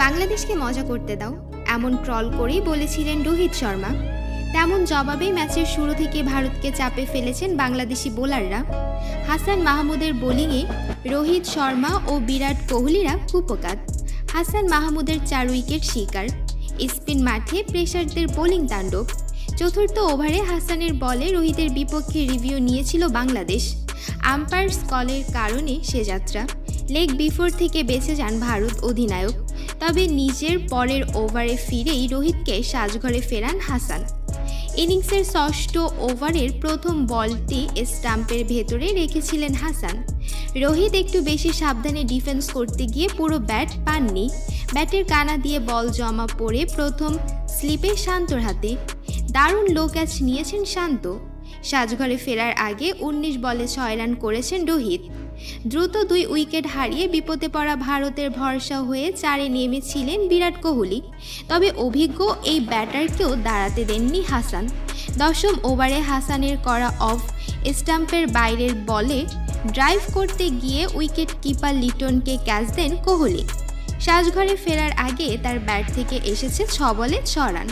বাংলাদেশকে মজা করতে দাও এমন ট্রল করেই বলেছিলেন রোহিত শর্মা। তেমন জবাবেই ম্যাচের শুরু থেকে ভারতকে চাপে ফেলেছেন বাংলাদেশি বোলাররা। হাসান মাহমুদের বোলিংয়ে রোহিত শর্মা ও বিরাট কোহলিরা কুপকাত। হাসান মাহমুদের 4 উইকেট শিকার। স্পিন মাঠে পেসারদের বোলিং তাণ্ডব। চতুর্থ ওভারে হাসানের বলে রোহিতের বিপক্ষে রিভিউ নিয়েছিল বাংলাদেশ। আম্পায়ার্স কলের কারণে সে যাত্রা। লেগ বিফোর থেকে বেঁচে যান ভারত অধিনায়ক। তবে নিজের পরের ওভারে ফিরেই রোহিতকে সাজঘরে ফেরান হাসান। ইনিংসের 6ষ্ঠ ওভারের প্রথম বলটি স্টাম্পের ভেতরে রেখেছিলেন হাসান। রোহিত একটু বেশি সাবধানে ডিফেন্স করতে গিয়ে পুরো ব্যাট পাননি। ব্যাটের কানা দিয়ে বল জমা পড়ে প্রথম স্লিপে শান্তর হাতে। দারুণ লো ক্যাচ নিয়েছেন শান্ত। সাজঘরে ফেরার আগে 19 বলে 6 রান করেছেন রোহিত। দ্রুত 2 উইকেট হারিয়ে বিপদে পড়া ভারতের ভরসা হয়ে 4-এ নেমেছিলেন বিরাট কোহলি। তবে অভিজ্ঞ এই ব্যাটারকেও দাঁড়াতে দেননি হাসান। 10ম ওভারে হাসানের করা অফ স্টাম্পের বাইরের বলে ড্রাইভ করতে গিয়ে উইকেট কিপার লিটনকে ক্যাচ দেন কোহলি। সাজঘরে ফেরার আগে তার ব্যাট থেকে এসেছে 6 বলে 6 রান।